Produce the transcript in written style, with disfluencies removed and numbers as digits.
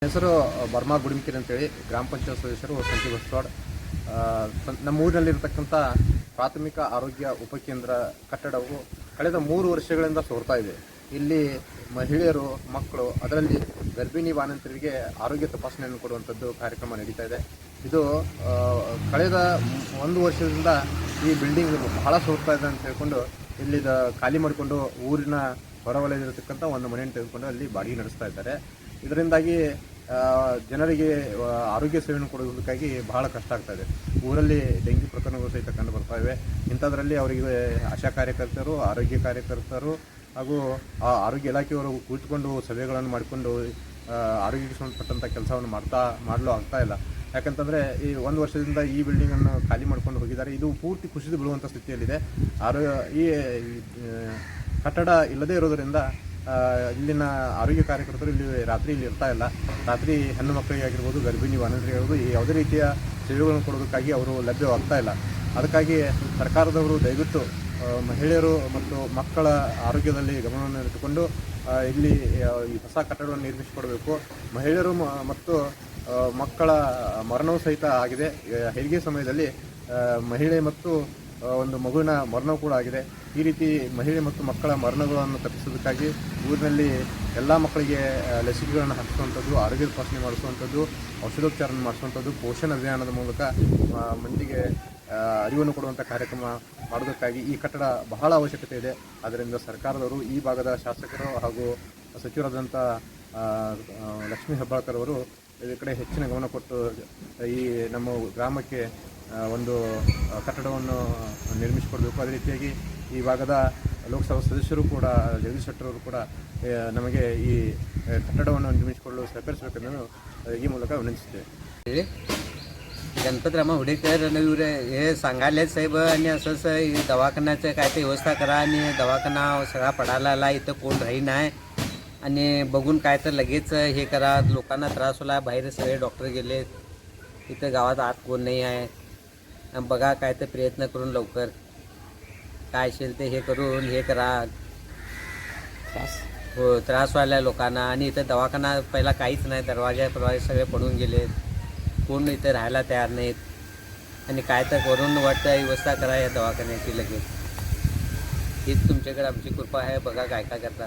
ಹೆಸರು ಬರ್ಮಾ ಗುಡಿಮಿಕಿರ್ ಅಂತೇಳಿ ಗ್ರಾಮ ಪಂಚಾಯತ್ ಸದಸ್ಯರು ಸಂಜೀವ್ ಬಸವಾಡ್. ನಮ್ಮ ಊರಿನಲ್ಲಿರ್ತಕ್ಕಂಥ ಪ್ರಾಥಮಿಕ ಆರೋಗ್ಯ ಉಪಕೇಂದ್ರ ಕಟ್ಟಡವು ಕಳೆದ 3 ವರ್ಷಗಳಿಂದ ಸೋರ್ತಾ ಇದೆ. ಇಲ್ಲಿ ಮಹಿಳೆಯರು, ಮಕ್ಕಳು, ಅದರಲ್ಲಿ ಗರ್ಭಿಣಿ ಬಾಣಂತಿಯರಿಗೆ ಆರೋಗ್ಯ ತಪಾಸಣೆಯನ್ನು ಕೊಡುವಂಥದ್ದು ಕಾರ್ಯಕ್ರಮ ನಡೀತಾ ಇದೆ. ಇದು ಕಳೆದ 1 ವರ್ಷದಿಂದ ಈ ಬಿಲ್ಡಿಂಗ್ ಬಹಳ ಸೋರ್ತಾ ಇದೆ ಅಂತ ಹೇಳ್ಕೊಂಡು ಇಲ್ಲಿದ ಖಾಲಿ ಮಾಡಿಕೊಂಡು ಊರಿನ ಹೊರವಲಯದಲ್ಲಿರತಕ್ಕಂಥ ಒಂದು ಮನೆಯನ್ನು ತೆಗೆದುಕೊಂಡು ಅಲ್ಲಿ ಬಾಡಿಗೆ ನಡೆಸ್ತಾ ಇದ್ದಾರೆ. ಇದರಿಂದಾಗಿ ಜನರಿಗೆ ಆರೋಗ್ಯ ಸೇವೆಯನ್ನು ಕೊಡುವುದಕ್ಕಾಗಿ ಬಹಳ ಕಷ್ಟ ಆಗ್ತಾ ಇದೆ. ಊರಲ್ಲಿ ಡೆಂಗ್ಯೂ ಪ್ರಕರಣಗಳು ಸಹಿತ ಕಂಡು ಬರ್ತಾ ಇವೆ. ಇಂಥದ್ರಲ್ಲಿ ಅವರಿಗೆ ಆಶಾ ಕಾರ್ಯಕರ್ತರು, ಆರೋಗ್ಯ ಕಾರ್ಯಕರ್ತರು ಹಾಗೂ ಆರೋಗ್ಯ ಇಲಾಖೆಯವರು ಕುಳಿತುಕೊಂಡು ಸಭೆಗಳನ್ನು ಮಾಡಿಕೊಂಡು ಆರೋಗ್ಯಕ್ಕೆ ಸಂಬಂಧಪಟ್ಟಂಥ ಕೆಲಸವನ್ನು ಮಾಡಲು ಆಗ್ತಾ ಇಲ್ಲ. ಯಾಕಂತಂದರೆ ಈ 1 ವರ್ಷದಿಂದ ಈ ಬಿಲ್ಡಿಂಗನ್ನು ಖಾಲಿ ಮಾಡ್ಕೊಂಡು ಹೋಗಿದ್ದಾರೆ. ಇದು ಪೂರ್ತಿ ಕುಸಿದು ಬೀಳುವಂಥ ಸ್ಥಿತಿಯಲ್ಲಿದೆ. ಈ ಕಟ್ಟಡ ಇಲ್ಲದೇ ಇರೋದರಿಂದ ಇಲ್ಲಿನ ಆರೋಗ್ಯ ಕಾರ್ಯಕರ್ತರು ಇಲ್ಲಿ ಇರ್ತಾ ಇಲ್ಲ. ರಾತ್ರಿ ಹೆಣ್ಣು ಮಕ್ಕಳಿಗೆ ಆಗಿರ್ಬೋದು, ಗರ್ಭಿಣಿ ಬಾಣಂತಿಯರಿಗೆ ಆಗಿರ್ಬೋದು, ಯಾವುದೇ ರೀತಿಯ ಸೇವೆಗಳನ್ನು ಕೊಡೋದಕ್ಕಾಗಿ ಅವರು ಲಭ್ಯವಾಗ್ತಾ ಇಲ್ಲ. ಅದಕ್ಕಾಗಿ ಸರ್ಕಾರದವರು ದಯವಿಟ್ಟು ಮಹಿಳೆಯರು ಮತ್ತು ಮಕ್ಕಳ ಆರೋಗ್ಯದಲ್ಲಿ ಗಮನವನ್ನು ಇಟ್ಟುಕೊಂಡು ಇಲ್ಲಿ ಈ ಹೊಸ ಕಟ್ಟಡವನ್ನು ನಿರ್ಮಿಸಿಕೊಡಬೇಕು. ಮಹಿಳೆಯರು ಮತ್ತು ಮಕ್ಕಳ ಮರಣವೂ ಸಹಿತ ಆಗಿದೆ. ಹೆರಿಗೆ ಸಮಯದಲ್ಲಿ ಮಹಿಳೆ ಮತ್ತು ಒಂದು ಮಗುವಿನ ಮರಣವೂ ಕೂಡ ಆಗಿದೆ. ಈ ರೀತಿ ಮಹಿಳೆ ಮತ್ತು ಮಕ್ಕಳ ಮರಣಗಳನ್ನು ತಪ್ಪಿಸೋದಕ್ಕಾಗಿ ಊರಿನಲ್ಲಿ ಎಲ್ಲ ಮಕ್ಕಳಿಗೆ ಲಸಿಕೆಗಳನ್ನು ಹಾಕಿಸುವಂಥದ್ದು, ಆರೋಗ್ಯ ತಪಾಸಣೆ ಮಾಡಿಸುವಂಥದ್ದು, ಔಷಧೋಪಚಾರ ಮಾಡಿಸುವಂಥದ್ದು, ಪೋಷಣ ಅಭಿಯಾನದ ಮೂಲಕ ಮಂದಿಗೆ ಅರಿವನ್ನು ಕೊಡುವಂಥ ಕಾರ್ಯಕ್ರಮ ಮಾಡೋದಕ್ಕಾಗಿ ಈ ಕಟ್ಟಡ ಬಹಳ ಅವಶ್ಯಕತೆ ಇದೆ. ಆದ್ದರಿಂದ ಸರ್ಕಾರದವರು ಈ ಭಾಗದ ಶಾಸಕರು ಹಾಗೂ ಸಚಿವರಾದಂಥ ಲಕ್ಷ್ಮೀ ಹೆಬ್ಬಾಳ್ಕರ್ ಅವರು ಈ ಕಡೆ ಹೆಚ್ಚಿನ ಗಮನ ಕೊಟ್ಟು ಈ ನಮ್ಮ ಗ್ರಾಮಕ್ಕೆ ಒಂದು ಕಟ್ಟಡವನ್ನು ನಿರ್ಮಿಸಿಕೊಡಬೇಕು. ಅದೇ ರೀತಿಯಾಗಿ ಈ ಭಾಗದ ಲೋಕಸಭಾ ಸದಸ್ಯರು ಕೂಡ ಜಗದೀಶ್ ಶೆಟ್ಟರ್ ಅವರು ಕೂಡ ನಮಗೆ ಈ ಕಟ್ಟಡವನ್ನು ನಿರ್ಮಿಸಿಕೊಳ್ಳಲು ಸಹಕರಿಸಬೇಕೆಂದು ಈ ಮೂಲಕ ವಿನಂತಿಸುತ್ತೇವೆ. गणपतराव हुडेकर इवरे हे सांगायले साहेब आणि असंच दवाखान्याचं काय ते व्यवस्था करा आणि दवाखाना सगळा पडायला आला, इथं कोण राही नाही आणि बघून काय तर लगेच हे करा. लोकांना त्रास होला, बाहेर सगळे डॉक्टर गेले, इथं गावात आत कोण नाही आहे. बघा काय तर प्रयत्न करून लवकर काय असेल ते हे करून हे करा. हो, त्रास व्हायला लोकांना. आणि इथं दवाखाना पहिला काहीच नाही, दरवाजे सगळे पडून गेले, कोण इथे राहायला तयार नाहीत. आणि काय तर करून वाटतं व्यवस्था करा या दवाखान्याची लगेच. हीच तुमच्याकडे आमची कृपा आहे. बघा काय करता.